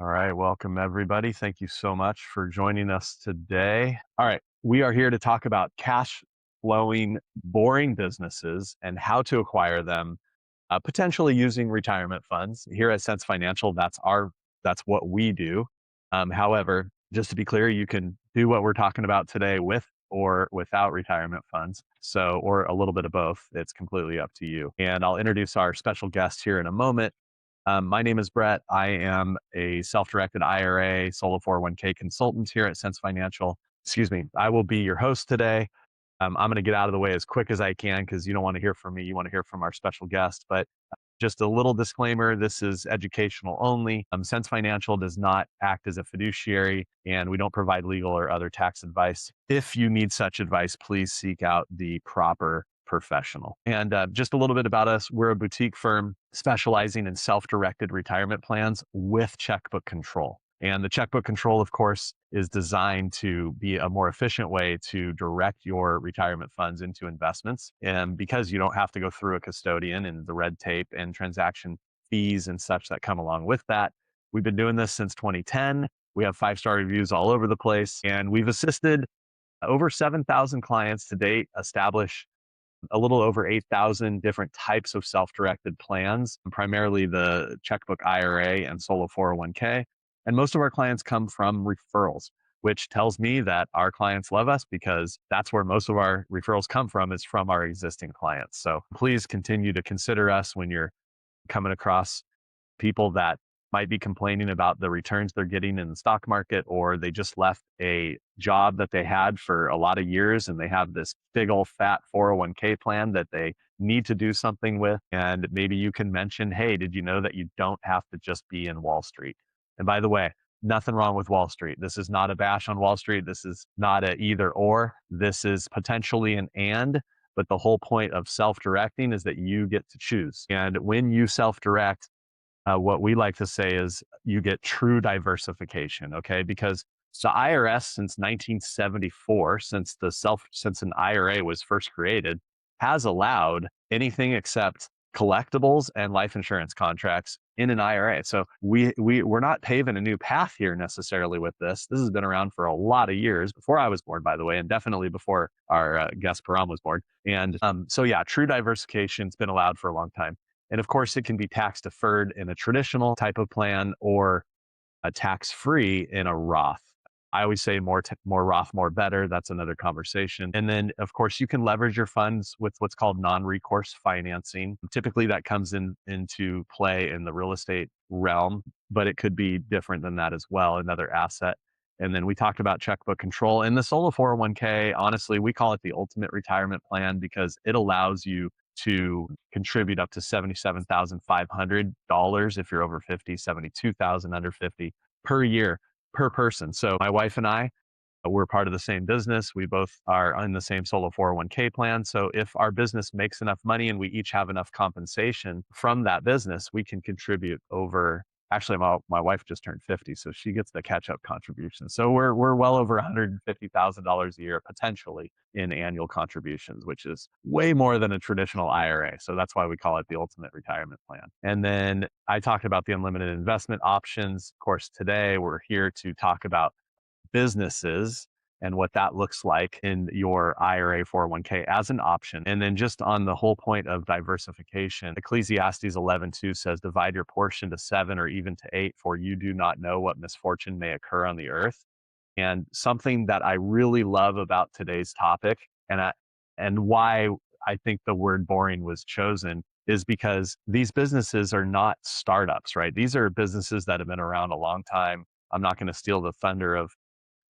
All right, welcome everybody. Thank you so much for joining us today. All right, we are here to talk about cash flowing, boring businesses and how to acquire them, potentially using retirement funds. Here at Sense Financial, that's what we do. However, just to be clear, you can do what we're talking about today with or without retirement funds. So, or a little bit of both. It's completely up to you. And I'll introduce our special guest here in a moment. My name is Brett. I am a self-directed IRA solo 401k consultant here at Sense Financial. Excuse me. I will be your host today. I'm going to get out of the way as quick as I can because you don't want to hear from me. You want to hear from our special guest. But just a little disclaimer, this is educational only. Sense Financial does not act as a fiduciary, and we don't provide legal or other tax advice. If you need such advice, please seek out the proper professional. And just a little bit about us. We're a boutique firm specializing in self-directed retirement plans with checkbook control. And the checkbook control, of course, is designed to be a more efficient way to direct your retirement funds into investments. And because you don't have to go through a custodian and the red tape and transaction fees and such that come along with that, we've been doing this since 2010. We have 5-star reviews all over the place, and we've assisted over 7,000 clients to date establish a little over 8,000 different types of self-directed plans, primarily the checkbook IRA and solo 401k. And most of our clients come from referrals, which tells me that our clients love us because that's where most of our referrals come from, is from our existing clients. So please continue to consider us when you're coming across people that might be complaining about the returns they're getting in the stock market, or they just left a job that they had for a lot of years and they have this big old fat 401k plan that they need to do something with. And maybe you can mention, hey, did you know that you don't have to just be in Wall Street? And by the way, nothing wrong with Wall Street. This is not a bash on Wall Street. This is not a either or. This is potentially an and. But the whole point of self-directing is that you get to choose. And when you self-direct, what we like to say is you get true diversification, okay? Because the IRS since 1974, since an IRA was first created, has allowed anything except collectibles and life insurance contracts in an IRA. So we're not paving a new path here necessarily with this. This has been around for a lot of years, before I was born, by the way, and definitely before our guest Param was born. And so yeah, true diversification's been allowed for a long time. And of course, it can be tax deferred in a traditional type of plan, or a tax free in a Roth. I always say more Roth, more better. That's another conversation. And then, of course, you can leverage your funds with what's called non-recourse financing. Typically, that comes into play in the real estate realm, but it could be different than that as well, another asset. And then we talked about checkbook control. And the solo 401k, honestly, we call it the ultimate retirement plan because it allows you to contribute up to $77,500 if you're over 50, 72,000 under 50 per year per person. So my wife and I, we're part of the same business. We both are in the same solo 401k plan. So if our business makes enough money and we each have enough compensation from that business, we can contribute over. Actually, my wife just turned 50, so she gets the catch-up contribution. So we're well over $150,000 a year potentially in annual contributions, which is way more than a traditional IRA. So that's why we call it the ultimate retirement plan. And then I talked about the unlimited investment options. Of course, today we're here to talk about businesses and what that looks like in your IRA 401k as an option. And then just on the whole point of diversification, Ecclesiastes 11:2 says, divide your portion to 7 or even to 8, for you do not know what misfortune may occur on the earth. And something that I really love about today's topic, and why I think the word boring was chosen, is because these businesses are not startups, right? These are businesses that have been around a long time. I'm not going to steal the thunder of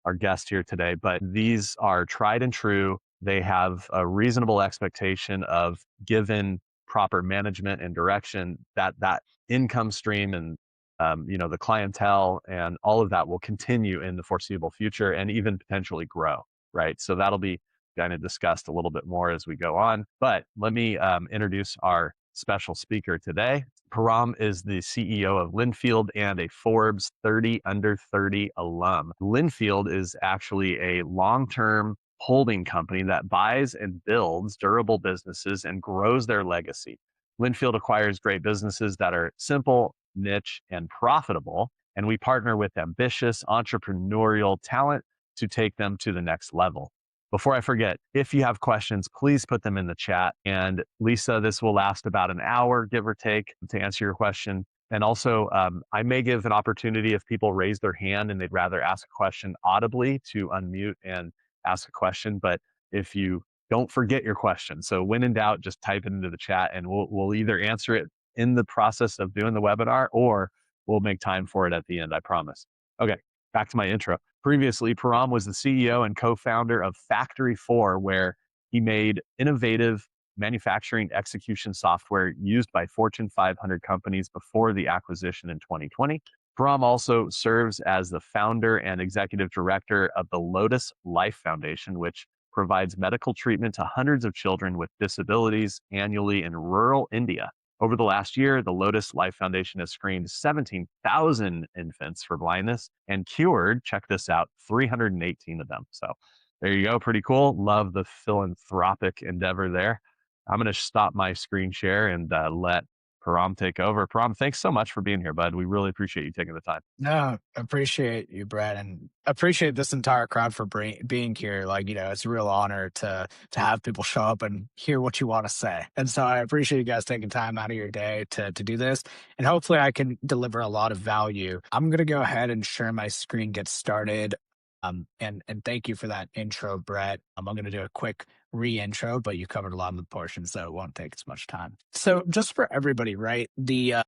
our guest here today, but these are tried and true. They have a reasonable expectation of, given proper management and direction, that income stream and the clientele and all of that will continue in the foreseeable future and even potentially grow, right? So that'll be kind of discussed a little bit more as we go on. But let me introduce our special speaker today. Param is the CEO of Lynnfield and a Forbes 30 under 30 alum. Lynnfield is actually a long-term holding company that buys and builds durable businesses and grows their legacy. Lynnfield acquires great businesses that are simple, niche, and profitable, and we partner with ambitious entrepreneurial talent to take them to the next level. Before I forget, if you have questions, please put them in the chat. And Lisa, this will last about an hour, give or take, to answer your question. And also, I may give an opportunity if people raise their hand and they'd rather ask a question audibly to unmute and ask a question. But if you don't forget your question, so when in doubt, just type it into the chat and we'll either answer it in the process of doing the webinar or we'll make time for it at the end, I promise. Okay, back to my intro. Previously, Param was the CEO and co-founder of Factory 4, where he made innovative manufacturing execution software used by Fortune 500 companies before the acquisition in 2020. Param also serves as the founder and executive director of the Lotus Life Foundation, which provides medical treatment to hundreds of children with disabilities annually in rural India. Over the last year, the Lotus Life Foundation has screened 17,000 infants for blindness and cured, check this out, 318 of them. So there you go. Pretty cool. Love the philanthropic endeavor there. I'm going to stop my screen share and let Param take over. Param, thanks so much for being here, bud. We really appreciate you taking the time. No, appreciate you, Brett, and appreciate this entire crowd for being here. It's a real honor to have people show up and hear what you want to say. And so I appreciate you guys taking time out of your day to do this. And hopefully I can deliver a lot of value. I'm going to go ahead and share my screen, get started. And thank you for that intro, Brett. I'm going to do a quick re-intro, but you covered a lot of the portions, so it won't take as much time. So just for everybody, right? The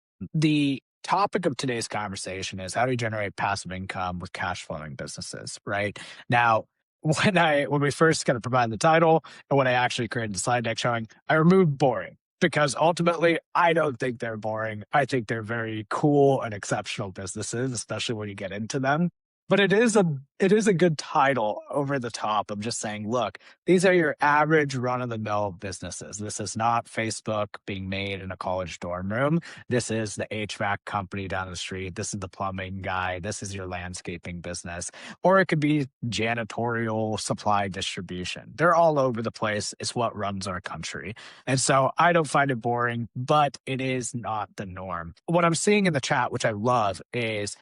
topic of today's conversation is how do you generate passive income with cash flowing businesses, right? Now, when we first kind of provided the title and when I actually created the slide deck showing, I removed boring because ultimately I don't think they're boring. I think they're very cool and exceptional businesses, especially when you get into them. But it is a good title over the top of just saying, look, these are your average run-of-the-mill businesses. This is not Facebook being made in a college dorm room. This is the HVAC company down the street. This is the plumbing guy. This is your landscaping business. Or it could be janitorial supply distribution. They're all over the place. It's what runs our country. And so I don't find it boring, but it is not the norm. What I'm seeing in the chat, which I love, is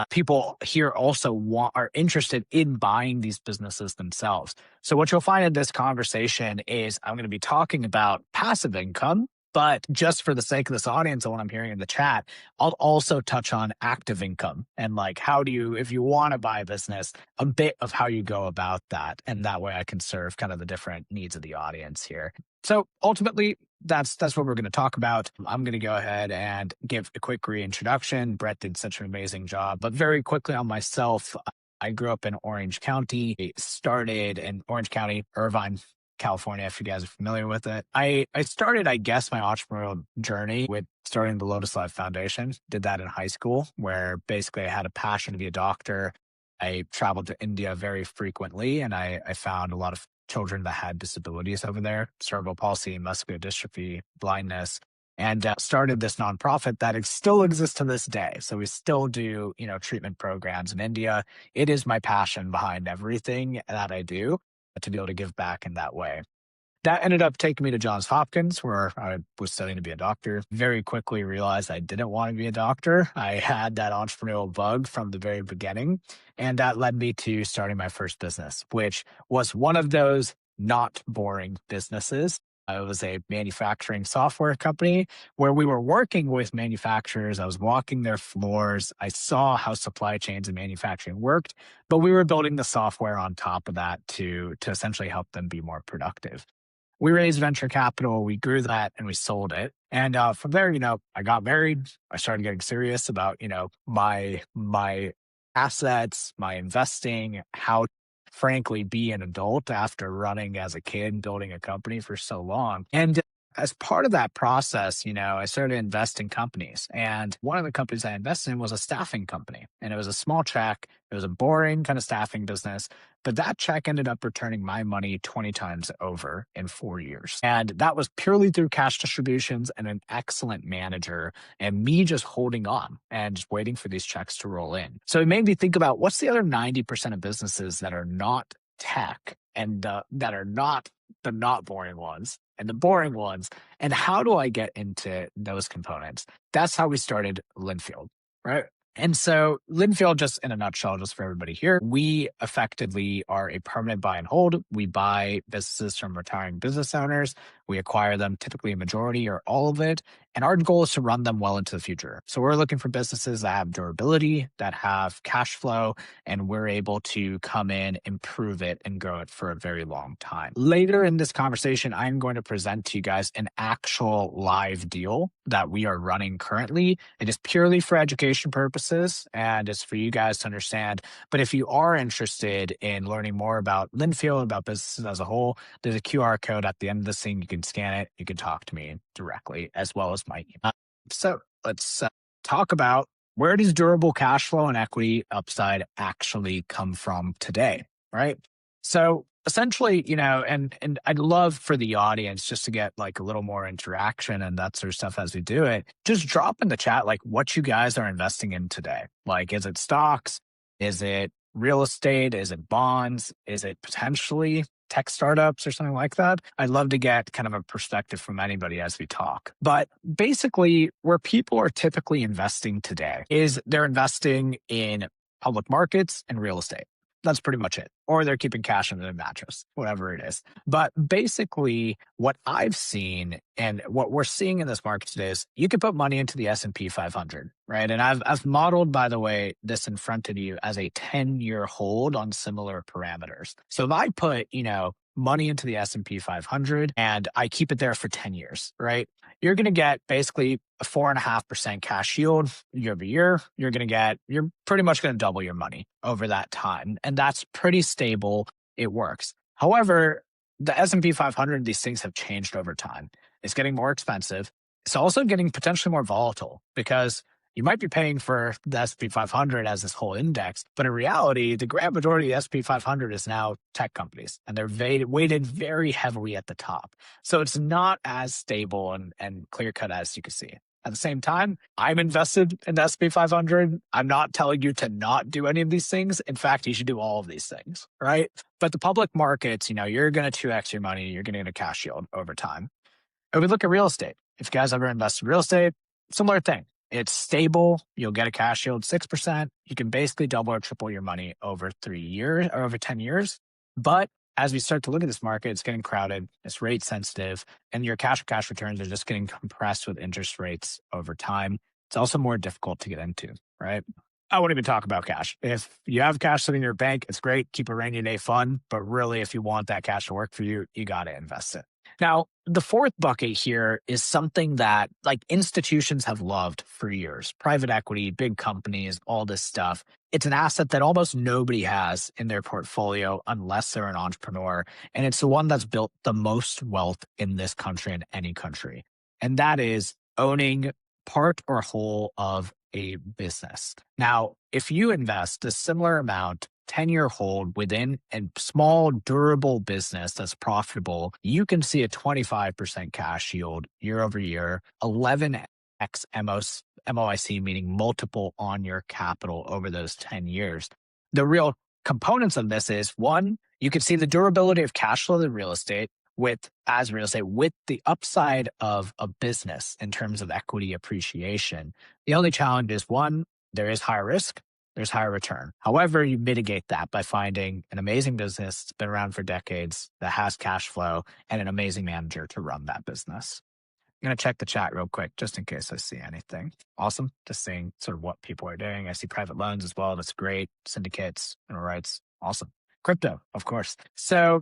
people here also are interested in buying these businesses themselves. So what you'll find in this conversation is I'm going to be talking about passive income, but just for the sake of this audience and what I'm hearing in the chat, I'll also touch on active income and how do you, if you want to buy a business, a bit of how you go about that. And that way I can serve kind of the different needs of the audience here. So ultimately, that's what we're going to talk about. I'm going to go ahead and give a quick reintroduction. Brett did such an amazing job, but very quickly on myself, I grew up in Orange County, started in Orange County, Irvine, California, if you guys are familiar with it. I started, I guess, my entrepreneurial journey with starting the Lotus Life Foundation. Did that in high school, where basically I had a passion to be a doctor. I traveled to India very frequently, and I found a lot of children that had disabilities over there, cerebral palsy, muscular dystrophy, blindness, and started this nonprofit that still exists to this day. So we still do, treatment programs in India. It is my passion behind everything that I do to be able to give back in that way. That ended up taking me to Johns Hopkins, where I was studying to be a doctor. Very quickly realized I didn't want to be a doctor. I had that entrepreneurial bug from the very beginning, and that led me to starting my first business, which was one of those not boring businesses. It was a manufacturing software company where we were working with manufacturers. I was walking their floors. I saw how supply chains and manufacturing worked, but we were building the software on top of that to essentially help them be more productive. We raised venture capital, we grew that, and we sold it. And from there, I got married. I started getting serious about, my assets, my investing, how to frankly be an adult after running as a kid, building a company for so long. And as part of that process, I started to invest in companies. And one of the companies I invested in was a staffing company. And it was a small check. It was a boring kind of staffing business. But that check ended up returning my money 20 times over in 4 years. And that was purely through cash distributions and an excellent manager and me just holding on and just waiting for these checks to roll in. So it made me think about what's the other 90% of businesses that are not tech and that are not the not boring ones and the boring ones, and how do I get into those components? That's how we started Lynnfield, right? And so Lynnfield, just in a nutshell, just for everybody here, we effectively are a permanent buy and hold. We buy businesses from retiring business owners. We acquire them, typically a majority or all of it. And our goal is to run them well into the future. So we're looking for businesses that have durability, that have cash flow, and we're able to come in, improve it, and grow it for a very long time. Later in this conversation, I'm going to present to you guys an actual live deal that we are running currently. It is purely for education purposes and it's for you guys to understand. But if you are interested in learning more about Lynnfield, about businesses as a whole, there's a QR code at the end of this thing. You can scan it. You can talk to me directly as well as my email. So let's talk about where does durable cash flow and equity upside actually come from today, right? So essentially, and I'd love for the audience just to get like a little more interaction and that sort of stuff as we do it. Just drop in the chat like what you guys are investing in today. Like, is it stocks? Is it real estate? Is it bonds? Is it potentially tech startups or something like that? I'd love to get kind of a perspective from anybody as we talk. But basically, where people are typically investing today is they're investing in public markets and real estate. That's pretty much it. Or they're keeping cash in their mattress, whatever it is. But basically, what I've seen and what we're seeing in this market today is you can put money into the S&P 500, right? And I've modeled, by the way, this in front of you as a 10-year hold on similar parameters. So if I put, money into the S&P 500 and I keep it there for 10 years, right? You're going to get basically a 4.5% cash yield year over year. You're pretty much going to double your money over that time. And that's pretty stable. It works. However, the S&P 500, these things have changed over time. It's getting more expensive. It's also getting potentially more volatile because you might be paying for the S&P 500 as this whole index, but in reality, the grand majority of the S&P 500 is now tech companies, and they're weighted very heavily at the top. So it's not as stable and clear-cut as you can see. At the same time, I'm invested in the S&P 500. I'm not telling you to not do any of these things. In fact, you should do all of these things, right? But the public markets, you're going to 2x your money. You're going to get a cash yield over time. If we look at real estate, if you guys ever invested in real estate, similar thing. It's stable. You'll get a cash yield 6%. You can basically double or triple your money over 3 years or over 10 years. But as we start to look at this market, it's getting crowded, it's rate sensitive, and your cash returns are just getting compressed with interest rates over time. It's also more difficult to get into, right? I won't even talk about cash. If you have cash sitting in your bank, it's great. Keep a rainy day fund. But really, if you want that cash to work for you, you got to invest it. Now, the fourth bucket here is something that like institutions have loved for years. Private equity, big companies, all this stuff. It's an asset that almost nobody has in their portfolio unless they're an entrepreneur. And it's the one that's built the most wealth in this country and any country. And that is owning part or whole of a business. Now, if you invest a similar amount 10-year hold within a small, durable business that's profitable, you can see a 25% cash yield year over year, 11x MOIC, meaning multiple on your capital over those 10 years. The real components of this is one, you can see the durability of cash flow of real estate with the upside of a business in terms of equity appreciation. The only challenge is one, there is higher risk. There's higher return. However, you mitigate that by finding an amazing business that's been around for decades, that has cash flow, and an amazing manager to run that business. I'm going to check the chat real quick, just in case I see anything. Awesome. Just seeing sort of what people are doing. I see private loans as well. That's great. Syndicates, mineral rights. Awesome. Crypto, of course. So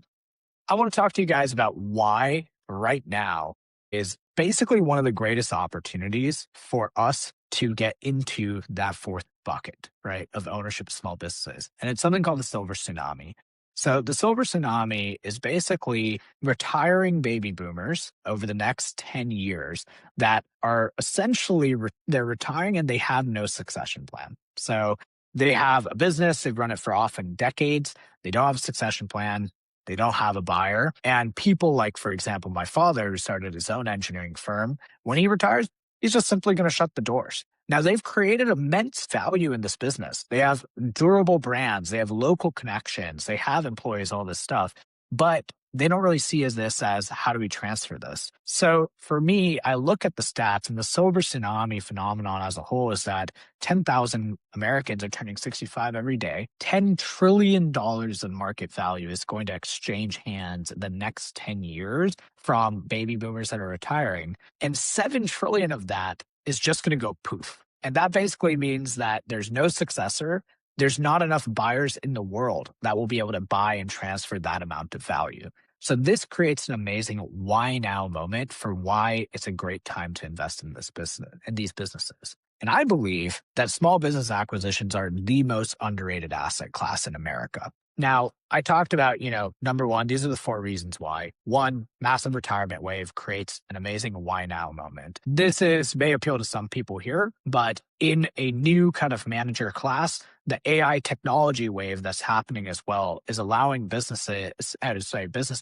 I want to talk to you guys about why right now is basically one of the greatest opportunities for us to get into that fourth bucket, right, of ownership of small businesses. And it's something called the silver tsunami. So the silver tsunami is basically retiring baby boomers over the next 10 years that are essentially, they're retiring and they have no succession plan. So they have a business, they've run it for often decades. They don't have a succession plan. They don't have a buyer. And people like, for example, my father, who started his own engineering firm, when he retires, he's just simply going to shut the doors. Now, they've created immense value in this business. They have durable brands. They have local connections. They have employees, all this stuff. But they don't really see this as how do we transfer this. So for me, I look at the stats, and the silver tsunami phenomenon as a whole is that 10,000 Americans are turning 65 every day. $10 trillion in market value is going to exchange hands in the next 10 years from baby boomers that are retiring. And 7 trillion of that is just going to go poof. And that basically means that there's no successor. There's not enough buyers in the world that will be able to buy and transfer that amount of value. So this creates an amazing why now moment for why it's a great time to invest in this business, in these businesses. And I believe that small business acquisitions are the most underrated asset class in America. Now, I talked about, number one, these are the 4 reasons why. One, massive retirement wave creates an amazing why now moment. May appeal to some people here, but in a new kind of manager class, the AI technology wave that's happening as well is allowing business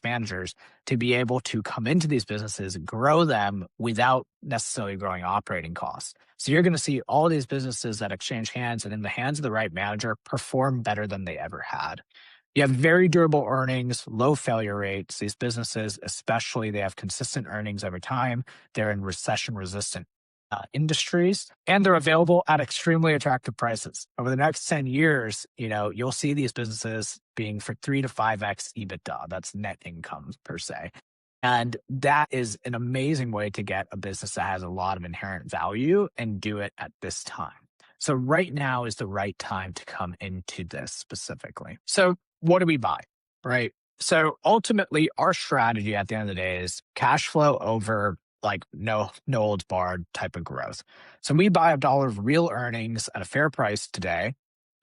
managers to be able to come into these businesses, grow them without necessarily growing operating costs. So you're going to see all these businesses that exchange hands and in the hands of the right manager perform better than they ever had. You have very durable earnings, low failure rates. These businesses, especially, they have consistent earnings over time. They're in recession resistant industries, and they're available at extremely attractive prices. Over the next 10 years, you'll see these businesses being for 3 to 5x EBITDA. That's net income per se. And that is an amazing way to get a business that has a lot of inherent value and do it at this time. So right now is the right time to come into this specifically. So what do we buy, right? So ultimately, our strategy at the end of the day is cash flow over like no holds barred type of growth. So we buy $1 of real earnings at a fair price today,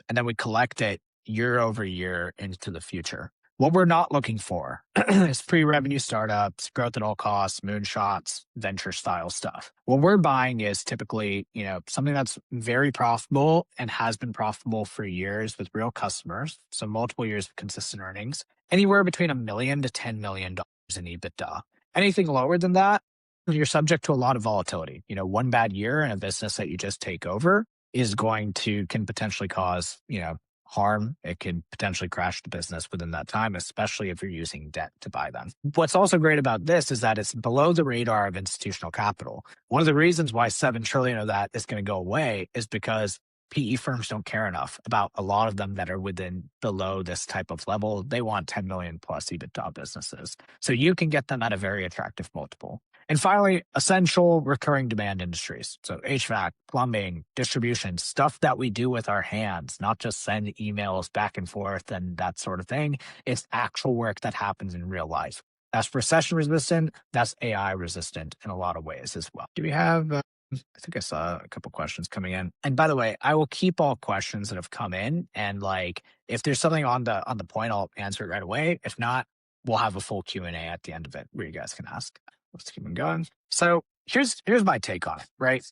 and then we collect it year over year into the future. What we're not looking for is pre-revenue startups, growth at all costs, moonshots, venture style stuff. What we're buying is typically, something that's very profitable and has been profitable for years with real customers. So multiple years of consistent earnings, anywhere between $1 million to $10 million in EBITDA. Anything lower than that, you're subject to a lot of volatility. One bad year in a business that you just take over can potentially cause, harm. It can potentially crash the business within that time, especially if you're using debt to buy them. What's also great about this is that it's below the radar of institutional capital. One of the reasons why 7 trillion of that is going to go away is because PE firms don't care enough about a lot of them that are below this type of level. They want 10 million plus EBITDA businesses. So you can get them at a very attractive multiple. And finally, essential recurring demand industries. So HVAC, plumbing, distribution, stuff that we do with our hands, not just send emails back and forth and that sort of thing. It's actual work that happens in real life. That's recession resistant. That's AI resistant in a lot of ways as well. Do we have, I think I saw a couple questions coming in. And by the way, I will keep all questions that have come in. And if there's something on the point, I'll answer it right away. If not, we'll have a full Q&A at the end of it where you guys can ask. Let's keep them going. So here's my take on it, right?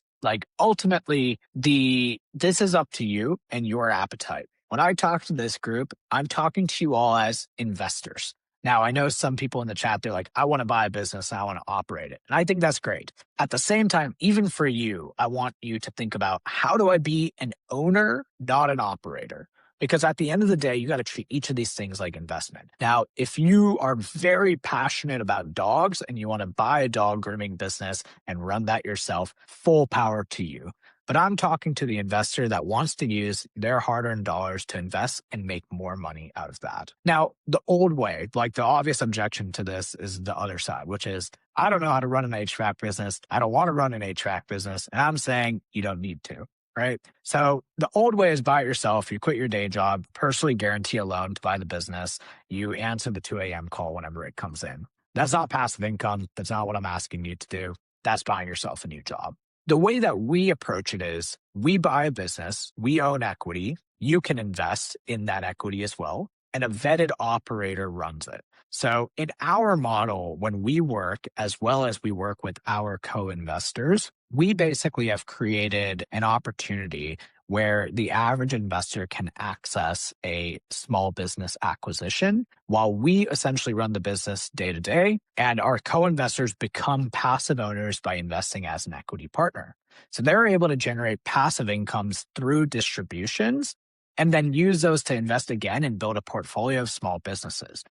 Ultimately, this is up to you and your appetite. When I talk to this group, I'm talking to you all as investors. Now, I know some people in the chat, they're like, I want to buy a business and I want to operate it. And I think that's great. At the same time, even for you, I want you to think about, how do I be an owner, not an operator? Because at the end of the day, you got to treat each of these things like investment. Now, if you are very passionate about dogs and you want to buy a dog grooming business and run that yourself, full power to you. But I'm talking to the investor that wants to use their hard-earned dollars to invest and make more money out of that. Now, the old way, the obvious objection to this is the other side, which is, I don't know how to run an HVAC business. I don't want to run an HVAC business. And I'm saying you don't need to. Right? So the old way is buy it yourself. You quit your day job, personally guarantee a loan to buy the business. You answer the 2 a.m. call whenever it comes in. That's not passive income. That's not what I'm asking you to do. That's buying yourself a new job. The way that we approach it is, we buy a business, we own equity. You can invest in that equity as well, and a vetted operator runs it. So in our model, when we work, as well as we work with our co-investors, we basically have created an opportunity where the average investor can access a small business acquisition while we essentially run the business day to day, and our co-investors become passive owners by investing as an equity partner. So they're able to generate passive incomes through distributions and then use those to invest again and build a portfolio of small businesses.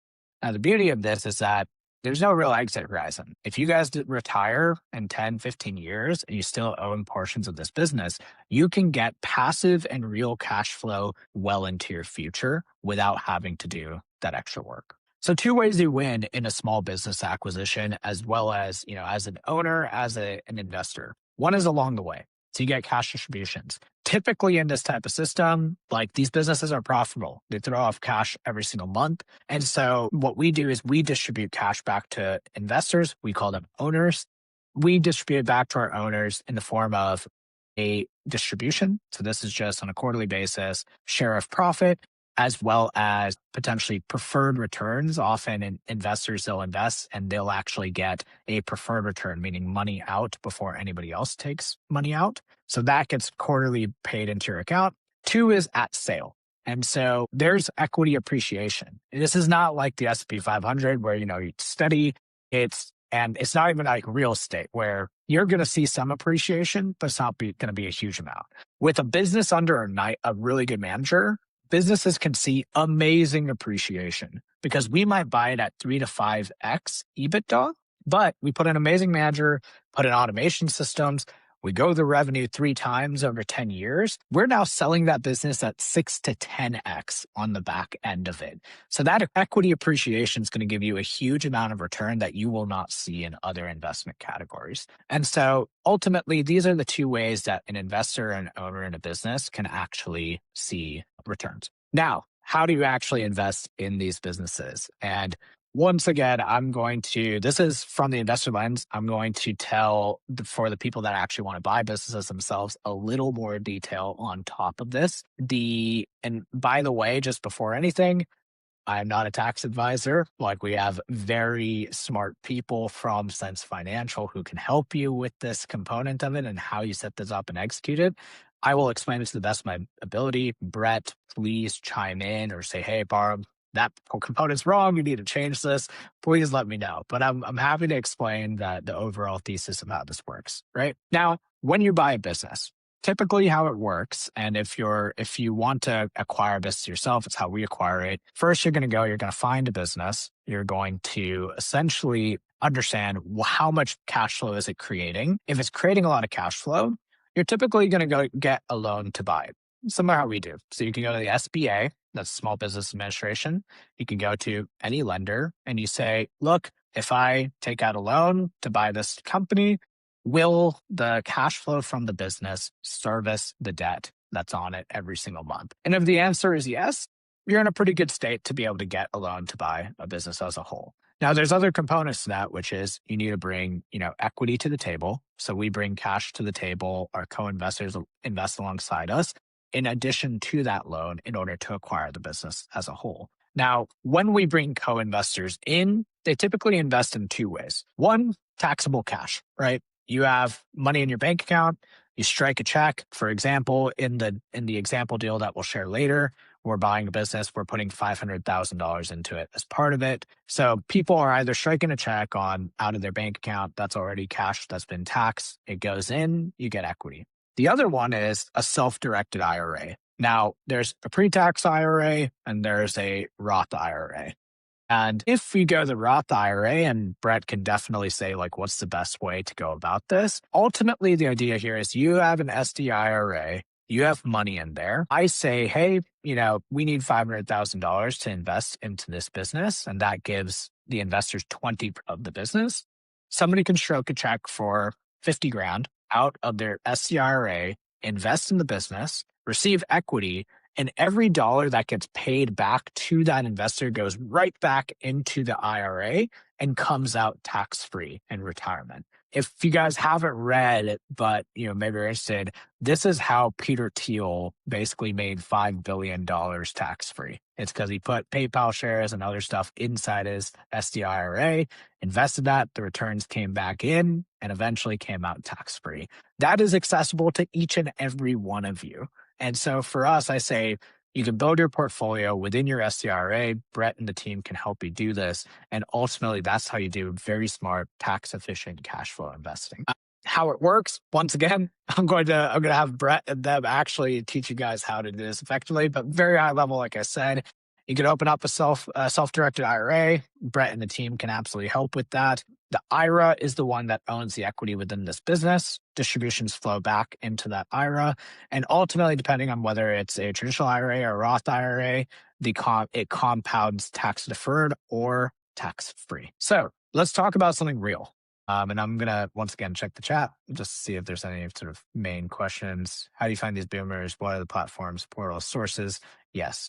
Now, the beauty of this is that there's no real exit horizon. If you guys retire in 10, 15 years and you still own portions of this business, you can get passive and real cash flow well into your future without having to do that extra work. So two ways you win in a small business acquisition, as well as, as an owner, as an investor. One is along the way. So you get cash distributions. Typically in this type of system, like these businesses are profitable. They throw off cash every single month. And so what we do is we distribute cash back to investors. We call them owners. We distribute it back to our owners in the form of a distribution. So this is just on a quarterly basis, share of profit, as well as potentially preferred returns. Often investors, they'll invest and they'll actually get a preferred return, meaning money out before anybody else takes money out. So that gets quarterly paid into your account. Two is at sale. And so there's equity appreciation. This is not like the S&P 500 where, you study and it's not even like real estate where you're going to see some appreciation, but it's not going to be a huge amount. With a business under a really good manager, businesses can see amazing appreciation because we might buy it at 3 to 5x EBITDA, but we put an amazing manager, put in automation systems, we grow the revenue 3 times over 10 years. We're now selling that business at 6 to 10x on the back end of it. So that equity appreciation is going to give you a huge amount of return that you will not see in other investment categories. And so ultimately, these are the two ways that an investor and owner in a business can actually see returns. Now, how do you actually invest in these businesses? And once again, this is from the investor lens. I'm going to for the people that actually want to buy businesses themselves, a little more detail on top of this. And by the way, just before anything, I'm not a tax advisor. Like we have very smart people from Sense Financial who can help you with this component of it and how you set this up and execute it. I will explain it to the best of my ability. Brett, please chime in or say, hey, Param, that component's wrong. You need to change this. Please let me know. But I'm happy to explain the overall thesis of how this works. Right now, when you buy a business, typically how it works, and if you want to acquire a business yourself, it's how we acquire it. First, you're going to find a business. You're going to essentially understand how much cash flow is it creating. If it's creating a lot of cash flow, you're typically going to go get a loan to buy it. Similar how we do. So you can go to the SBA, that's Small Business Administration. You can go to any lender and you say, look, if I take out a loan to buy this company, will the cash flow from the business service the debt that's on it every single month? And if the answer is yes, you're in a pretty good state to be able to get a loan to buy a business as a whole. Now, there's other components to that, which is you need to bring, equity to the table. So we bring cash to the table. Our co-investors invest alongside us in addition to that loan in order to acquire the business as a whole. Now, when we bring co-investors in, they typically invest in two ways. One, taxable cash, right? You have money in your bank account, you strike a check. For example, in the example deal that we'll share later, we're buying a business, we're putting $500,000 into it as part of it. So people are either striking a check out of their bank account that's already cash that's been taxed. It goes in, you get equity. The other one is a self-directed IRA. Now, there's a pre-tax IRA and there's a Roth IRA. And if we go the Roth IRA, and Brett can definitely say, what's the best way to go about this? Ultimately, the idea here is you have an SD IRA, you have money in there. I say, hey, we need $500,000 to invest into this business. And that gives the investors 20 of the business. Somebody can stroke a check for 50 grand out of their SD IRA, invest in the business, receive equity, and every dollar that gets paid back to that investor goes right back into the IRA and comes out tax-free in retirement. If you guys haven't read, but maybe you're interested, this is how Peter Thiel basically made $5 billion tax-free. It's because he put PayPal shares and other stuff inside his SD IRA, invested that, the returns came back in, and eventually came out tax-free. That is accessible to each and every one of you. And so for us, I say you can build your portfolio within your SDRA. Brett and the team can help you do this. And ultimately, that's how you do very smart, tax-efficient cash flow investing. How it works, once again, I'm going to have Brett and them actually teach you guys how to do this effectively, but very high level, like I said, You could open up a self-directed IRA. Brett and the team can absolutely help with that. The IRA is the one that owns the equity within this business. Distributions flow back into that IRA. And ultimately, depending on whether it's a traditional IRA or a Roth IRA, it compounds tax deferred or tax free. So let's talk about something real. And I'm going to once again check the chat just to see if there's any sort of main questions. How do you find these boomers? What are the platforms, portals, sources? Yes.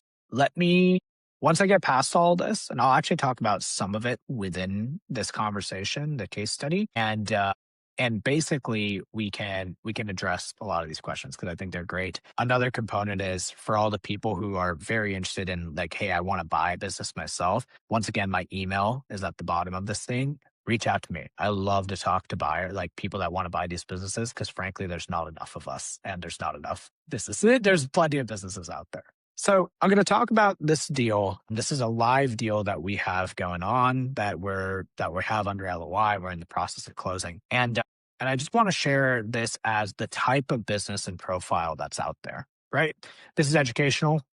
Once I get past all this, and I'll actually talk about some of it within this conversation, the case study, and basically we can address a lot of these questions because I think they're great. Another component is for all the people who are very interested in like, hey, I want to buy a business myself. Once again, my email is at the bottom of this thing. Reach out to me. I love to talk to people that want to buy these businesses because frankly, there's not enough of us and there's not enough businesses. There's plenty of businesses out there. So I'm going to talk about this deal. This is a live deal that we have going on that we have under LOI. We're in the process of closing. And I just want to share this as the type of business and profile that's out there, right? This is educational.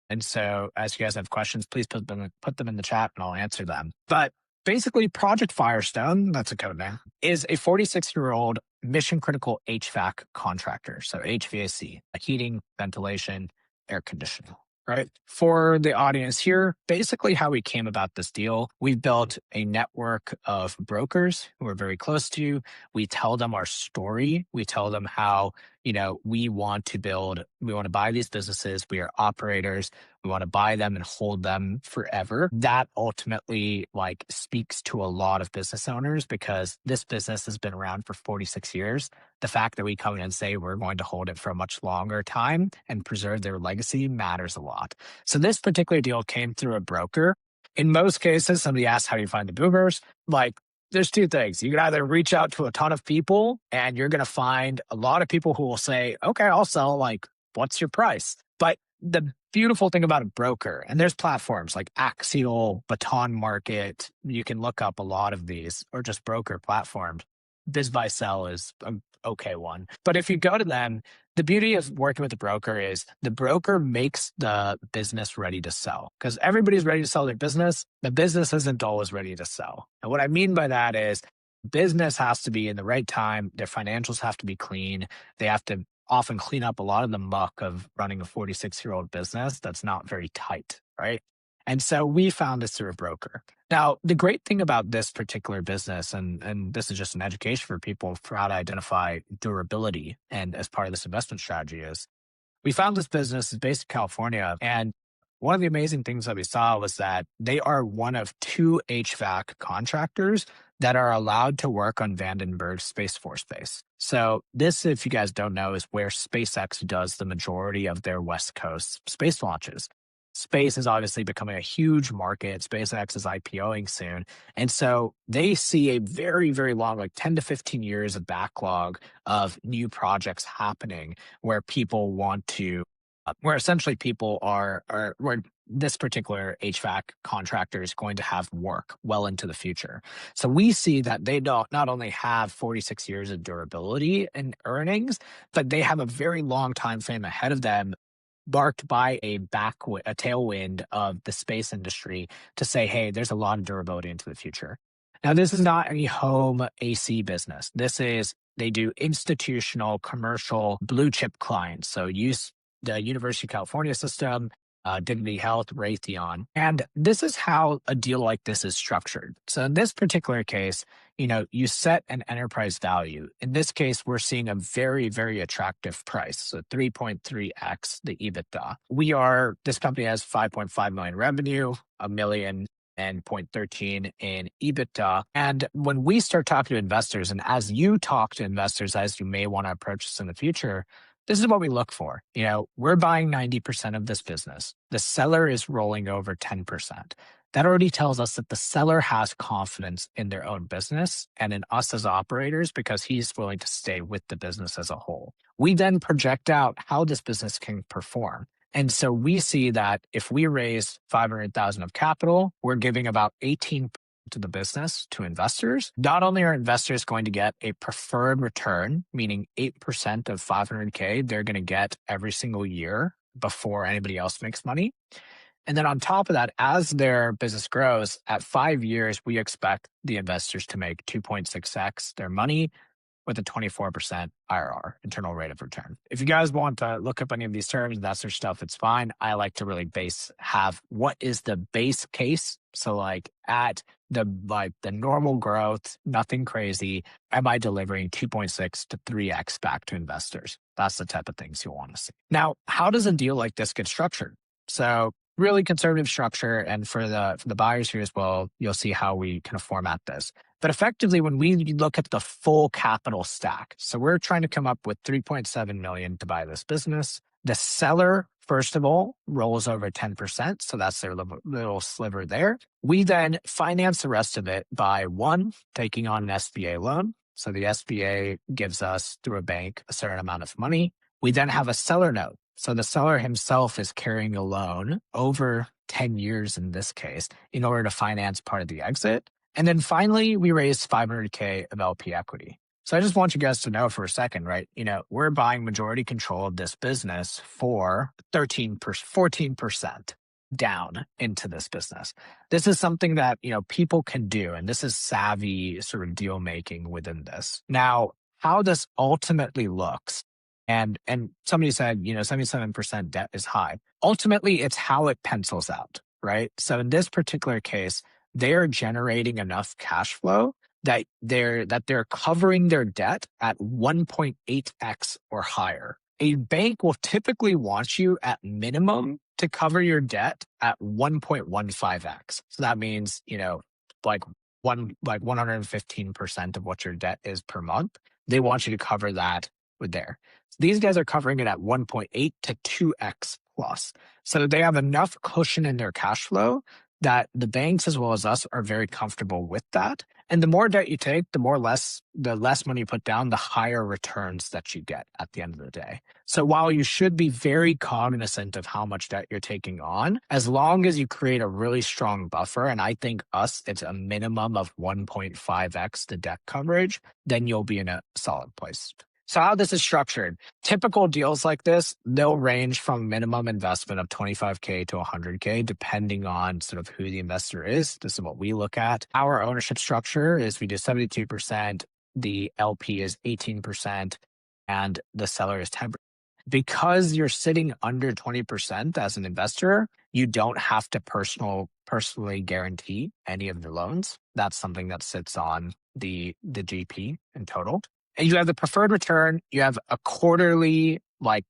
And so as you guys have questions, please put them in the chat and I'll answer them. But basically, Project Firestone, that's a code name, is a 46-year-old mission critical HVAC contractor. So HVAC, heating, ventilation, air conditioning. Right. For the audience here, basically how we came about this deal, we've built a network of brokers who are very close to you. We tell them our story. We tell them how, we want to buy these businesses. We are operators. We want to buy them and hold them forever. That ultimately speaks to a lot of business owners because this business has been around for 46 years. The fact that we come in and say we're going to hold it for a much longer time and preserve their legacy matters a lot. So this particular deal came through a broker. In most cases, somebody asks, how do you find the boomers? There's two things. You can either reach out to a ton of people and you're going to find a lot of people who will say, okay, I'll sell. What's your price? But the beautiful thing about a broker, and there's platforms like Axial, Baton Market, you can look up a lot of these, or just broker platforms. BizBuySell is an okay one. But if you go to them, the beauty of working with a broker is the broker makes the business ready to sell because everybody's ready to sell their business. The business isn't always ready to sell. And what I mean by that is business has to be in the right time. Their financials have to be clean. They have to often clean up a lot of the muck of running a 46-year-old business that's not very tight, right? And so we found this through a broker. Now, the great thing about this particular business, and this is just an education for people for how to identify durability and as part of this investment strategy is, we found this business is based in California. And one of the amazing things that we saw was that they are one of two HVAC contractors that are allowed to work on Vandenberg Space Force Base. So this, if you guys don't know, is where SpaceX does the majority of their West Coast space launches. Space is obviously becoming a huge market. SpaceX is IPOing soon. And so they see a very, very long, 10 to 15 years of backlog of new projects happening where people want to, where essentially people where this particular HVAC contractor is going to have work well into the future. So we see that they not only have 46 years of durability and earnings, but they have a very long time frame ahead of them marked by a tailwind of the space industry to say, hey, there's a lot of durability into the future. Now, this is not any home AC business. They do institutional, commercial, blue chip clients. So use the University of California system, Dignity Health, Raytheon. And this is how a deal like this is structured. So in this particular case, you set an enterprise value. In this case, we're seeing a very, very attractive price. So 3.3x the EBITDA. This company has 5.5 million revenue, a million and 0.13 in EBITDA. And when we start talking to investors, and as you talk to investors, as you may want to approach this in the future, this is what we look for. We're buying 90% of this business. The seller is rolling over 10%. That already tells us that the seller has confidence in their own business and in us as operators because he's willing to stay with the business as a whole. We then project out how this business can perform. And so we see that if we raise 500,000 of capital, we're giving about 18 to the business, to investors. Not only are investors going to get a preferred return, meaning 8% of 500K, they're going to get every single year before anybody else makes money. And then on top of that, as their business grows, at 5 years, we expect the investors to make 2.6x their money with a 24% IRR, internal rate of return. If you guys want to look up any of these terms, that's their stuff, it's fine. I like to really have what is the base case. So like at the normal growth, nothing crazy, am I delivering 2.6 to 3x back to investors? That's the type of things you want to see. Now, how does a deal like this get structured? So really conservative structure. And for the buyers here as well, you'll see how we kind of format this. But effectively, when we look at the full capital stack, so we're trying to come up with 3.7 million to buy this business. The seller, first of all, rolls over 10%. So that's their little sliver there. We then finance the rest of it by one, taking on an SBA loan. So the SBA gives us, through a bank, a certain amount of money. We then have a seller note. So the seller himself is carrying a loan over 10 years in this case in order to finance part of the exit. And then finally, we raised 500K of LP equity. So I just want you guys to know for a second, right? We're buying majority control of this business for 14% down into this business. This is something that, people can do. And this is savvy sort of deal making within this. Now, how this ultimately looks, and somebody said, 77% debt is high. Ultimately, it's how it pencils out, right? So in this particular case, they're generating enough cash flow that they're covering their debt at 1.8x or higher. A bank will typically want you at minimum to cover your debt at 1.15x. So that means, like 115% of what your debt is per month. They want you to cover that with there. So these guys are covering it at 1.8 to 2x plus. So they have enough cushion in their cash flow that the banks as well as us are very comfortable with that. And the more debt you take, the less money you put down, the higher returns that you get at the end of the day. So while you should be very cognizant of how much debt you're taking on, as long as you create a really strong buffer, and I think it's a minimum of 1.5x the debt coverage, then you'll be in a solid place. So how this is structured, typical deals like this, they'll range from minimum investment of 25K to 100K, depending on sort of who the investor is. This is what we look at. Our ownership structure is we do 72%, the LP is 18%, and the seller is 10%. Because you're sitting under 20% as an investor, you don't have to personally guarantee any of the loans. That's something that sits on the GP in total. And you have the preferred return. You have a quarterly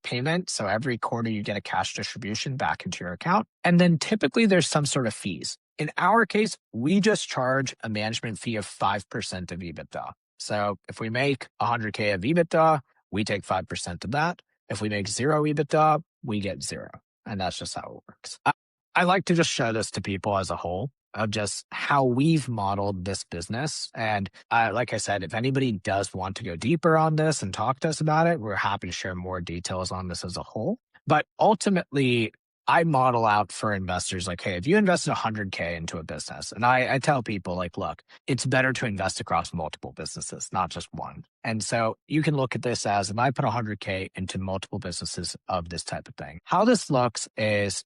payment. So every quarter you get a cash distribution back into your account. And then typically there's some sort of fees. In our case, we just charge a management fee of 5% of EBITDA. So if we make 100K of EBITDA, we take 5% of that. If we make zero EBITDA, we get zero. And that's just how it works. I like to just show this to people as a whole of just how we've modeled this business. And like I said, if anybody does want to go deeper on this and talk to us about it, we're happy to share more details on this as a whole. But ultimately, I model out for investors hey, if you invested 100K into a business, and I tell people look, it's better to invest across multiple businesses, not just one. And so you can look at this as if I put 100K into multiple businesses of this type of thing. How this looks is,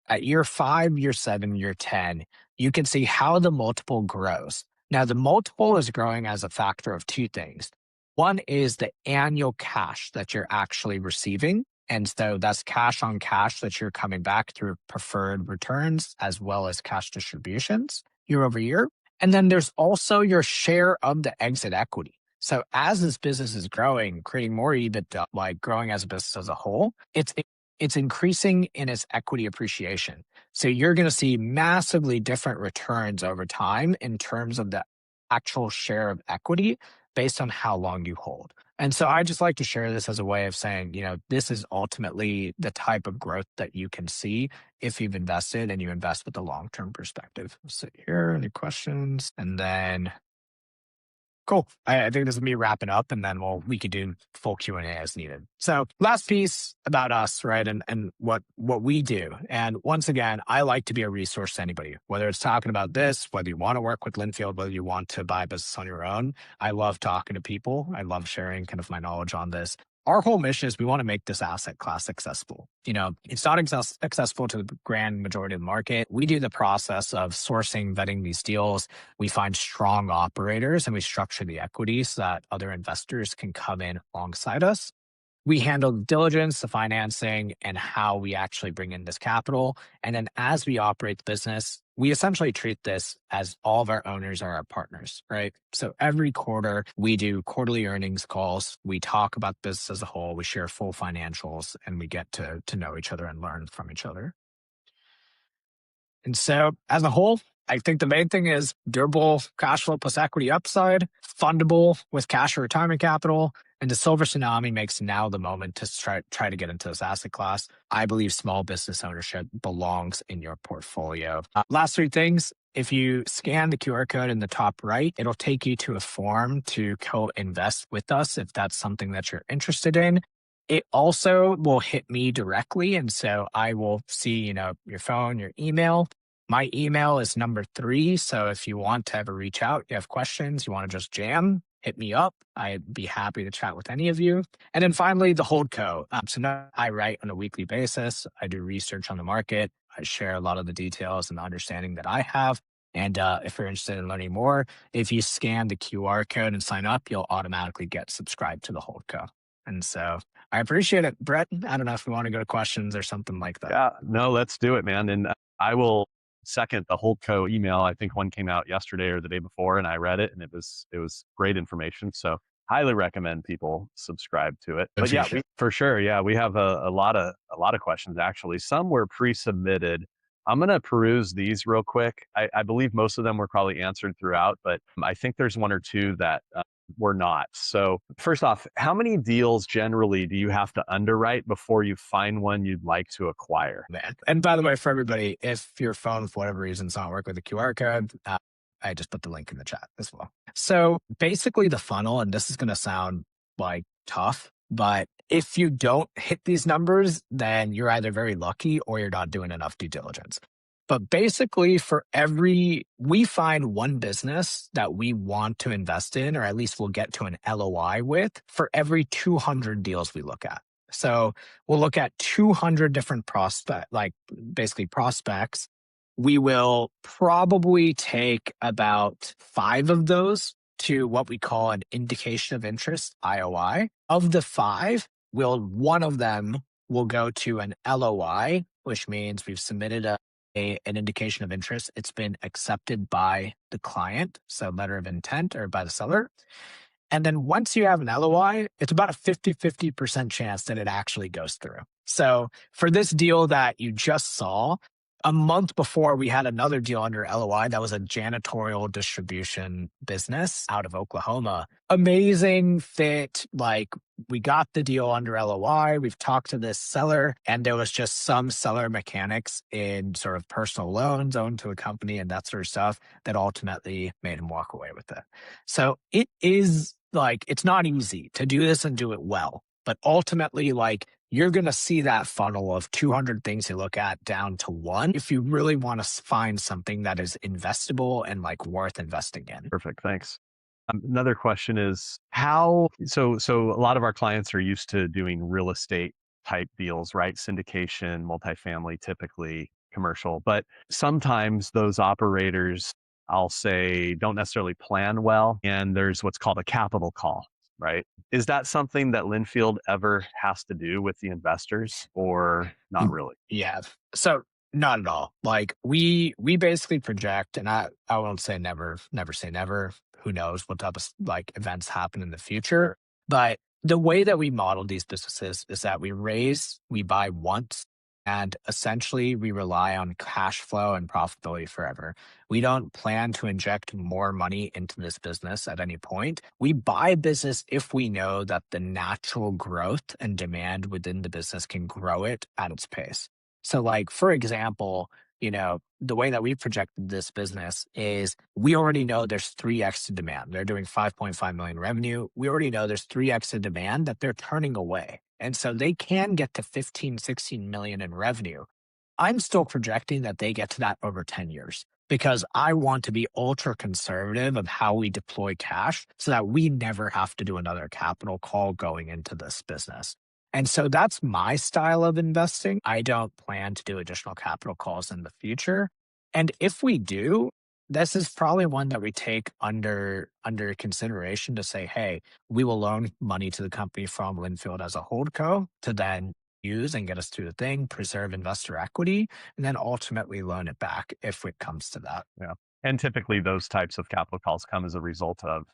at year 5, year 7, year 10, you can see how the multiple grows. Now, the multiple is growing as a factor of two things. One is the annual cash that you're actually receiving. And so that's cash on cash that you're coming back through preferred returns as well as cash distributions year over year. And then there's also your share of the exit equity. So as this business is growing, creating more EBITDA, growing as a business as a whole, it's increasing in its equity appreciation. So you're going to see massively different returns over time in terms of the actual share of equity based on how long you hold. And so I just like to share this as a way of saying, this is ultimately the type of growth that you can see if you've invested and you invest with a long-term perspective. So here, any questions? And then, cool. I think this will be wrapping up, and then we could do full Q&A as needed. So last piece about us, right, and what we do. And once again, I like to be a resource to anybody, whether it's talking about this, whether you want to work with Lynnfield, whether you want to buy a business on your own. I love talking to people. I love sharing kind of my knowledge on this. our whole mission is we want to make this asset class accessible. It's not accessible to the grand majority of the market. We do the process of sourcing, vetting these deals. We find strong operators and we structure the equity so that other investors can come in alongside us. We handle the diligence, the financing, and how we actually bring in this capital. And then as we operate the business, we essentially treat this as all of our owners are our partners, right? So every quarter, we do quarterly earnings calls. We talk about the business as a whole. We share full financials and we get to know each other and learn from each other. And so, as a whole, I think the main thing is durable cash flow plus equity upside, fundable with cash or retirement capital. And the silver tsunami makes now the moment to try to get into this asset class. I believe small business ownership belongs in your portfolio. Last three things. If you scan the QR code in the top right, it'll take you to a form to co-invest with us if that's something that you're interested in. It also will hit me directly. And so I will see, your phone, your email. My email is number 3. So if you want to ever reach out, you have questions, you want to just jam, hit me up. I'd be happy to chat with any of you. And then finally, the holdco. So now I write on a weekly basis. I do research on the market. I share a lot of the details and the understanding that I have. And if you're interested in learning more, if you scan the QR code and sign up, you'll automatically get subscribed to the holdco. And so I appreciate it, Brett. I don't know if we want to go to questions or something like that. Yeah, no, let's do it, man. And I will second the Holdco email. I think one came out yesterday or the day before, and I read it, and it was great information. So highly recommend people subscribe to it. But yeah, for sure, yeah, we have a lot of questions actually. Some were pre-submitted. I'm going to peruse these real quick. I believe most of them were probably answered throughout, but I think there's one or two that were not. So first off, how many deals generally do you have to underwrite before you find one you'd like to acquire? Man. And by the way, for everybody, if your phone, for whatever reason, is not working with the QR code, I just put the link in the chat as well. So basically the funnel, and this is going to sound like tough, but if you don't hit these numbers, then you're either very lucky or you're not doing enough due diligence. But basically, we find one business that we want to invest in, or at least we'll get to an LOI with for every 200 deals we look at. So we'll look at 200 different prospects. We will probably take about 5 of those to what we call an indication of interest, IOI. Of the 5, one of them will go to an LOI, which means we've submitted an indication of interest. It's been accepted by the client, so letter of intent, or by the seller. And then once you have an LOI, it's about a 50% chance that it actually goes through. So for this deal that you just saw, a month before we had another deal under LOI that was a janitorial distribution business out of Oklahoma. Amazing fit. Like, we got the deal under LOI. We've talked to this seller, and there was just some seller mechanics in sort of personal loans owned to a company and that sort of stuff that ultimately made him walk away with it. So it is it's not easy to do this and do it well, but ultimately, you're going to see that funnel of 200 things you look at down to 1 if you really want to find something that is investable and worth investing in. Perfect. Thanks. Another question is so a lot of our clients are used to doing real estate type deals, right? Syndication, multifamily, typically commercial, but sometimes those operators, I'll say, don't necessarily plan well. And there's what's called a capital call, right? Is that something that Lynnfield ever has to do with the investors, or not really? Yeah. So not at all. We basically project, and I won't say never say never. Who knows what type of events happen in the future. But the way that we model these businesses is that we buy once, and essentially we rely on cash flow and profitability forever. We don't plan to inject more money into this business at any point. We buy a business if we know that the natural growth and demand within the business can grow it at its pace. So for example, the way that we projected this business is we already know there's 3x to demand. They're doing 5.5 million revenue. We already know there's 3x of demand that they're turning away. And so they can get to 15, 16 million in revenue. I'm still projecting that they get to that over 10 years. because I want to be ultra conservative of how we deploy cash so that we never have to do another capital call going into this business. And so that's my style of investing. I don't plan to do additional capital calls in the future. And if we do, this is probably one that we take under consideration to say, hey, we will loan money to the company from Lynnfield as a holdco to then use and get us through the thing, preserve investor equity, and then ultimately loan it back if it comes to that. Yeah. And typically those types of capital calls come as a result of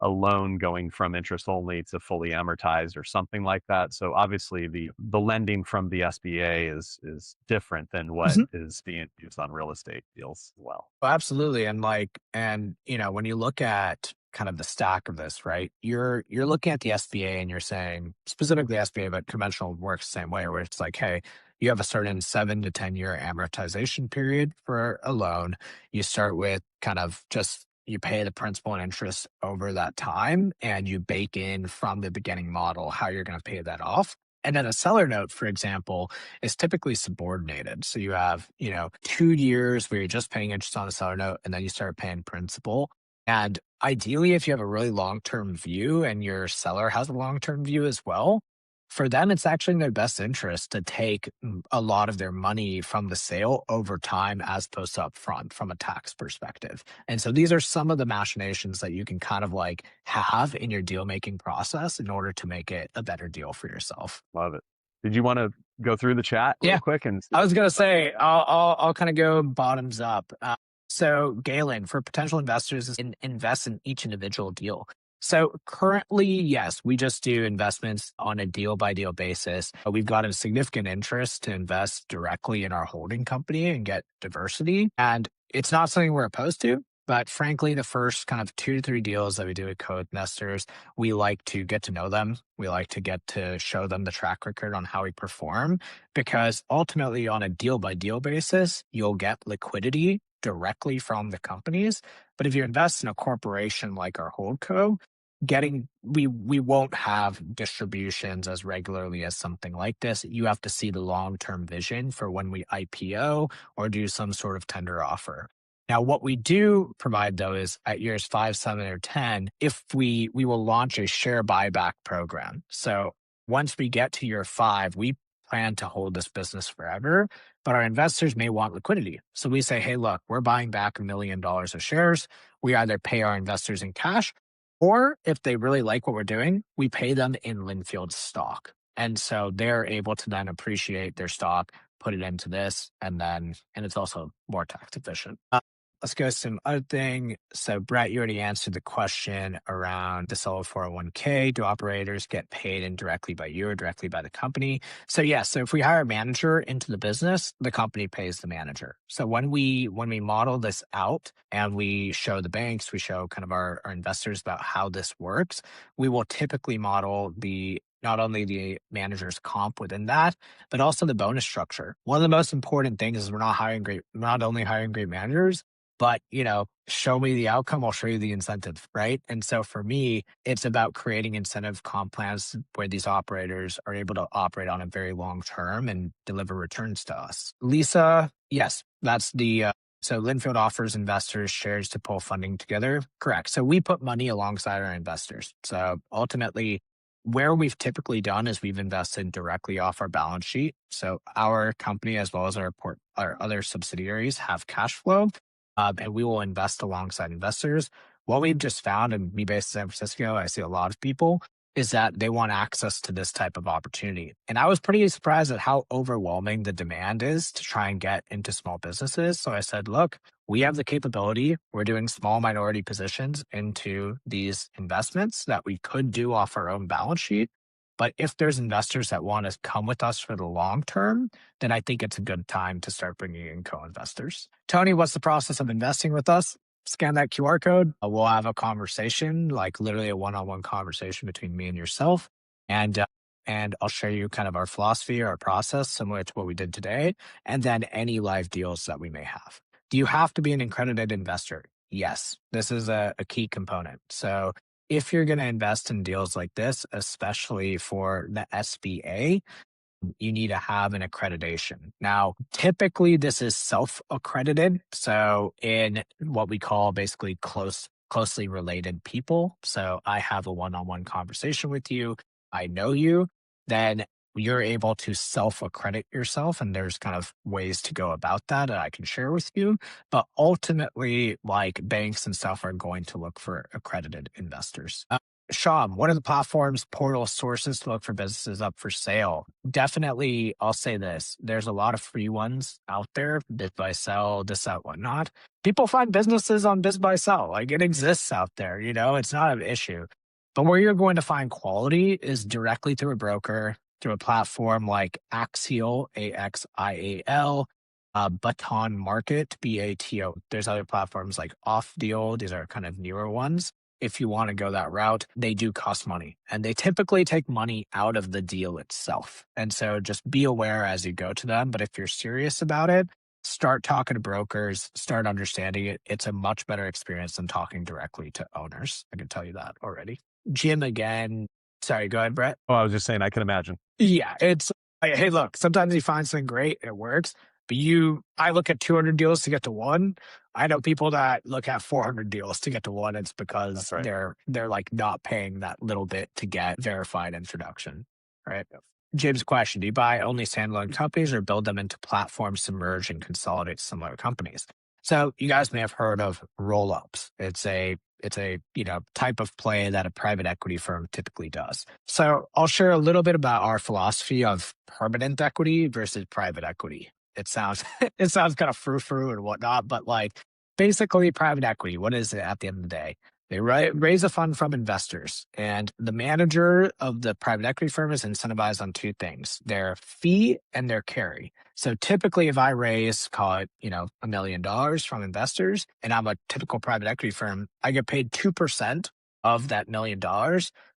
a loan going from interest only to fully amortized or something like that. So obviously the lending from the SBA is different than what is being used on real estate deals as well. Oh, absolutely. And when you look at kind of the stack of this, right? You're looking at the SBA and you're saying specifically SBA, but conventional works the same way, where it's like, hey, you have a certain 7 to 10 year amortization period for a loan. You start with kind of just you pay the principal and interest over that time, and you bake in from the beginning model how you're going to pay that off. And then a seller note, for example, is typically subordinated. So you have, 2 years where you're just paying interest on the seller note and then you start paying principal. And ideally, if you have a really long term view and your seller has a long term view as well, for them, it's actually in their best interest to take a lot of their money from the sale over time as opposed to upfront from a tax perspective. And so these are some of the machinations that you can kind of like have in your deal making process in order to make it a better deal for yourself. Love it. Did you want to go through the chat real Yeah. quick and I was gonna say I'll kind of go bottoms up. So Galen, for potential investors, invest in each individual deal. So currently, yes, we just do investments on a deal by deal basis. We've got a significant interest to invest directly in our holding company and get diversity. And it's not something we're opposed to. But frankly, the first kind of 2 to 3 deals that we do with co-investors, we like to get to know them. We like to get to show them the track record on how we perform, because ultimately on a deal by deal basis, you'll get liquidity directly from the companies. But if you invest in a corporation like our holdco, we won't have distributions as regularly as something like this. You have to see the long-term vision for when we IPO or do some sort of tender offer. Now, what we do provide though is at years 5, 7, or 10, if we will launch a share buyback program. So once we get to year 5, we plan to hold this business forever, but our investors may want liquidity. So we say, hey, look, we're buying back $1 million of shares. We either pay our investors in cash, or if they really like what we're doing, we pay them in Lynnfield stock. And so they're able to then appreciate their stock, put it into this, and it's also more tax efficient. Let's go to some other thing. So, Brett, you already answered the question around the solo 401k. Do operators get paid indirectly by you or directly by the company? So, yes. So, if we hire a manager into the business, the company pays the manager. So, when we model this out and we show the banks, we show kind of our investors about how this works, we will typically model not only the manager's comp within that, but also the bonus structure. One of the most important things is we're not only hiring great managers, but show me the outcome, I'll show you the incentive, right? And so for me, it's about creating incentive comp plans where these operators are able to operate on a very long term and deliver returns to us. Lisa, yes, that's so Lynnfield offers investors shares to pull funding together. Correct. So we put money alongside our investors. So ultimately, where we've typically done is we've invested directly off our balance sheet. So our company, as well as our other subsidiaries, have cash flow, and we will invest alongside investors. What we've just found, and me based in San Francisco, I see a lot of people, is that they want access to this type of opportunity. And I was pretty surprised at how overwhelming the demand is to try and get into small businesses. So I said, look, we have the capability. We're doing small minority positions into these investments that we could do off our own balance sheet. But if there's investors that want to come with us for the long term, then I think it's a good time to start bringing in co-investors. Tony, what's the process of investing with us? Scan that QR code. We'll have a conversation, like literally a one-on-one conversation between me and yourself. And I'll show you kind of our philosophy or our process, similar to what we did today, and then any live deals that we may have. Do you have to be an accredited investor? Yes, this is a key component. So if you're going to invest in deals like this, especially for the SBA, you need to have an accreditation. Now, typically this is self-accredited. So in what we call basically closely related people. So I have a one-on-one conversation with you. I know you, then you're able to self-accredit yourself. And there's kind of ways to go about that I can share with you. But ultimately, like banks and stuff are going to look for accredited investors. Shah, what are the platforms, portal sources to look for businesses up for sale? Definitely, I'll say this. There's a lot of free ones out there, Biz by Sell, this, that, whatnot. People find businesses on Biz by Sell. Like it exists out there, it's not an issue. But where you're going to find quality is directly through a broker, through a platform like Axial, Axial, Baton Market, BATO. There's other platforms like Off Deal. These are kind of newer ones. If you want to go that route, they do cost money and they typically take money out of the deal itself. And so just be aware as you go to them. But if you're serious about it, start talking to brokers, start understanding it. It's a much better experience than talking directly to owners. I can tell you that already. Jim, again, sorry, go ahead, Brett. Oh, I was just saying, I can imagine. Yeah, it's like, hey, look, sometimes you find something great, it works, but I look at 200 deals to get to one. I know people that look at 400 deals to get to one. It's because That's right. they're like not paying that little bit to get verified introduction, right? James' question: do you buy only standalone companies or build them into platforms to merge and consolidate similar companies? So you guys may have heard of roll-ups. It's a type of play that a private equity firm typically does. So I'll share a little bit about our philosophy of permanent equity versus private equity. It sounds it sounds kind of frou-frou and whatnot, but like basically private equity, what is it at the end of the day? They raise a fund from investors, and the manager of the private equity firm is incentivized on two things: their fee and their carry. So typically, if I raise, call it, $1 million from investors, and I'm a typical private equity firm, I get paid 2% of that $1 million,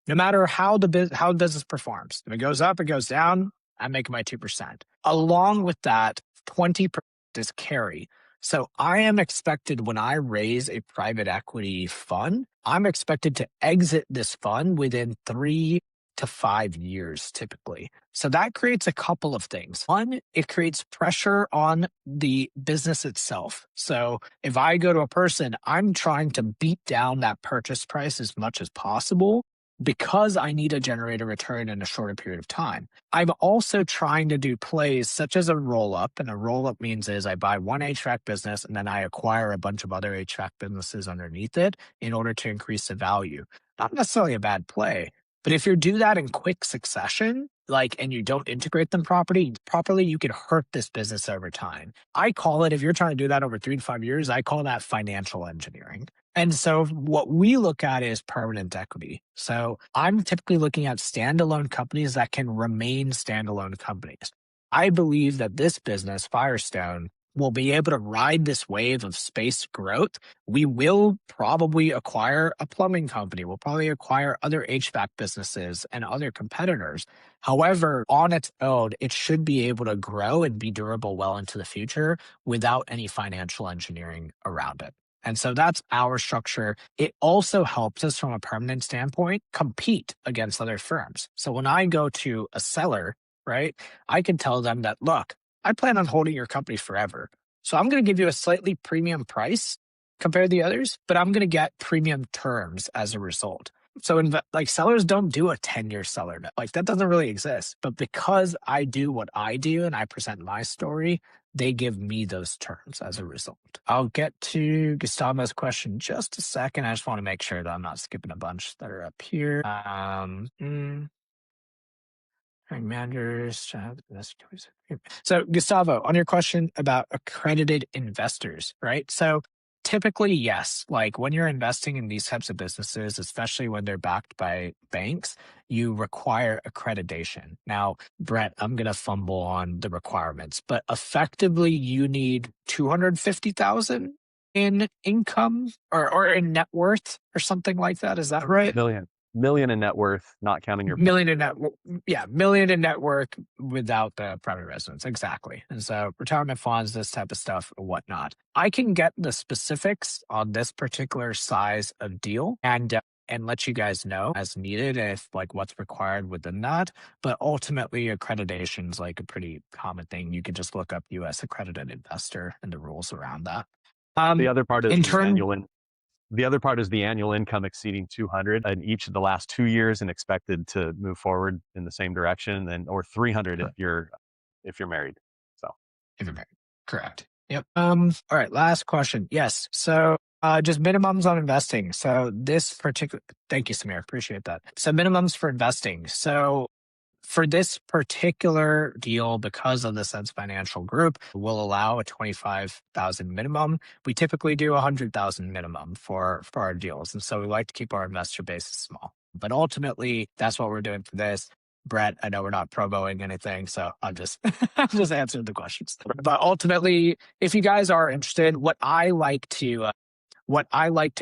no matter how the business performs. If it goes up, it goes down, I make my 2%. Along with that, 20% is carry. So I am expected when I raise a private equity fund, I'm expected to exit this fund within 3 to 5 years typically. So that creates a couple of things. One, it creates pressure on the business itself. So if I go to a person, I'm trying to beat down that purchase price as much as possible because I need to generate a return in a shorter period of time. I'm also trying to do plays such as a roll up. And a roll up means is I buy one HVAC business and then I acquire a bunch of other HVAC businesses underneath it in order to increase the value. Not necessarily a bad play, but if you do that in quick succession, and you don't integrate them properly, you can hurt this business over time. I call it, if you're trying to do that over 3 to 5 years, I call that financial engineering. And so what we look at is permanent equity. So I'm typically looking at standalone companies that can remain standalone companies. I believe that this business, Firestone, will be able to ride this wave of space growth. We will probably acquire a plumbing company. We'll probably acquire other HVAC businesses and other competitors. However, on its own, it should be able to grow and be durable well into the future without any financial engineering around it. And so that's our structure. It also helps us from a permanent standpoint compete against other firms. So when I go to a seller, right, I can tell them that, look, I plan on holding your company forever. So I'm going to give you a slightly premium price compared to the others, but I'm going to get premium terms as a result. So sellers don't do a 10-year seller. Like that doesn't really exist. But because I do what I do and I present my story, they give me those terms as a result. I'll get to Gustavo's question in just a second. I just want to make sure that I'm not skipping a bunch that are up here. Managers. So, Gustavo, on your question about accredited investors, right? So, typically, yes, like when you're investing in these types of businesses, especially when they're backed by banks, you require accreditation. Now, Brett, I'm going to fumble on the requirements, but effectively, you need 250,000 in income or in net worth or something like that. Is that right? Million in net worth, not counting your Million in million in net worth without the private residence. Exactly. And so retirement funds, this type of stuff or whatnot. I can get the specifics on this particular size of deal. And and let you guys know as needed if like what's required within that. But ultimately, accreditation is like a pretty common thing. You can just look up US accredited investor and the rules around that. The Um, other part is in the turn, annual the other part is the annual income exceeding 200 in each of the last 2 years and expected to move forward in the same direction, and or 300 if you're married. So if you're married. Correct. Yep. All right. Last question. Yes. So, just minimums on investing. So this particular, thank you, Samir. Appreciate that. So minimums for investing. So for this particular deal, because of the Sense Financial Group, will allow a 25,000 minimum. We typically do 100,000 minimum for our deals, and so we like to keep our investor base small. But ultimately, that's what we're doing for this. Brett, I know we're not promoting anything, so I'm just I'm just answering the questions. But ultimately, if you guys are interested, what I like to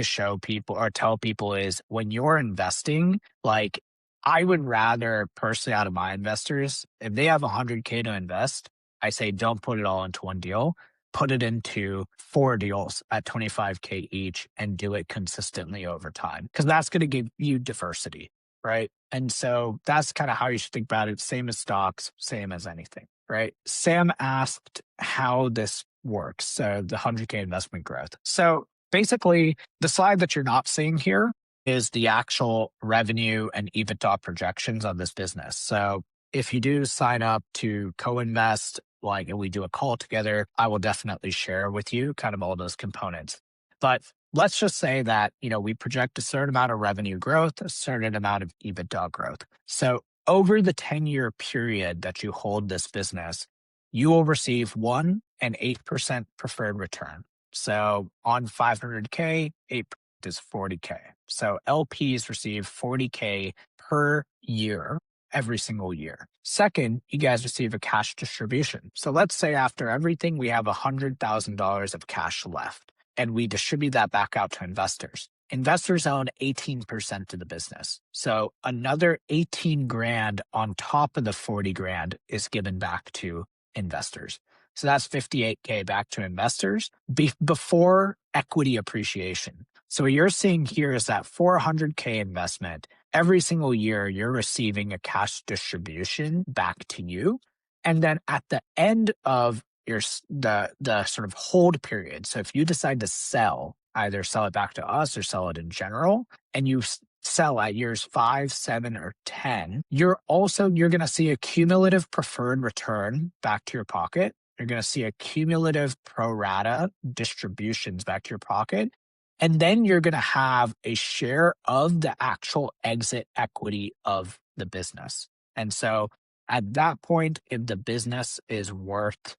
show people or tell people is when you're investing, like I would rather personally out of my investors, if they have 100K to invest, I say don't put it all into one deal. Put it into 4 deals at 25K each and do it consistently over time because that's going to give you diversity, right? And so that's kind of how you should think about it. Same as stocks, same as anything, right? Sam asked how this works. So the 100K investment growth. So basically, the slide that you're not seeing here is the actual revenue and EBITDA projections of this business. So if you do sign up to co-invest, like, and we do a call together, I will definitely share with you kind of all those components. But let's just say that, we project a certain amount of revenue growth, a certain amount of EBITDA growth. So over the 10-year period that you hold this business, you will receive an 8% preferred return. So on 500K, 8 is 40K. So LPs receive 40K per year, every single year. Second, you guys receive a cash distribution. So let's say after everything, we have $100,000 of cash left, and we distribute that back out to investors. Investors own 18% of the business. So another 18 grand on top of the 40 grand is given back to investors. So that's 58K back to investors before equity appreciation. So what you're seeing here is that 400K investment, every single year you're receiving a cash distribution back to you. And then at the end of the sort of hold period, so if you decide to sell, either sell it back to us or sell it in general, and you sell at years 5, 7, or 10, you're going to see a cumulative preferred return back to your pocket. You're going to see a cumulative pro rata distributions back to your pocket. And then you're going to have a share of the actual exit equity of the business. And so at that point, if the business is worth,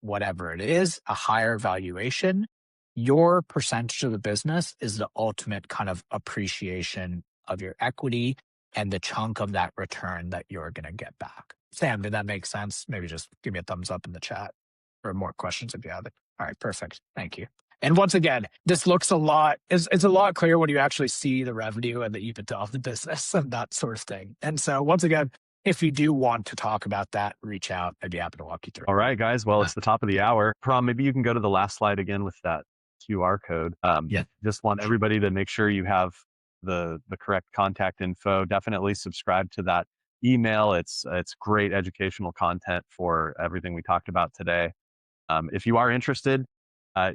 whatever it is, a higher valuation, your percentage of the business is the ultimate kind of appreciation of your equity and the chunk of that return that you're going to get back. Sam, did that make sense? Maybe just give me a thumbs up in the chat or more questions if you have it. All right, perfect. Thank you. And once again, this looks it's a lot clearer when you actually see the revenue and the EBITDA of the business and that sort of thing. And so once again, if you do want to talk about that, reach out. I'd be happy to walk you through. all right, guys. Well, it's the top of the hour. Param, maybe you can go to the last slide again with that QR code. Yeah. Just want everybody to make sure you have the correct contact info. Definitely subscribe to that email. It's great educational content for everything we talked about today. If you are interested,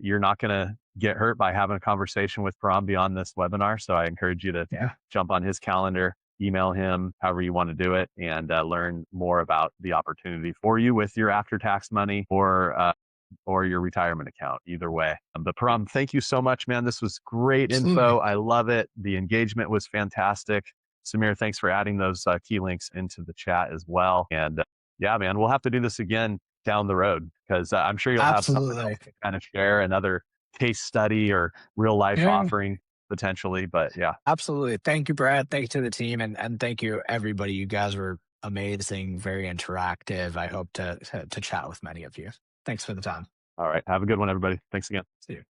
you're not going to get hurt by having a conversation with Param beyond this webinar. So I encourage you to jump on his calendar, email him, however you want to do it, and learn more about the opportunity for you with your after-tax money or your retirement account, either way. But Param, thank you so much, man. This was great info. I love it. The engagement was fantastic. Samir, thanks for adding those key links into the chat as well. And yeah, man, we'll have to do this again down the road because I'm sure you'll have something else to kind of share, another case study or real life offering potentially. But yeah. Absolutely. Thank you, Brad. Thank you to the team. And thank you, everybody. You guys were amazing, very interactive. I hope to chat with many of you. Thanks for the time. All right. Have a good one, everybody. Thanks again. See you.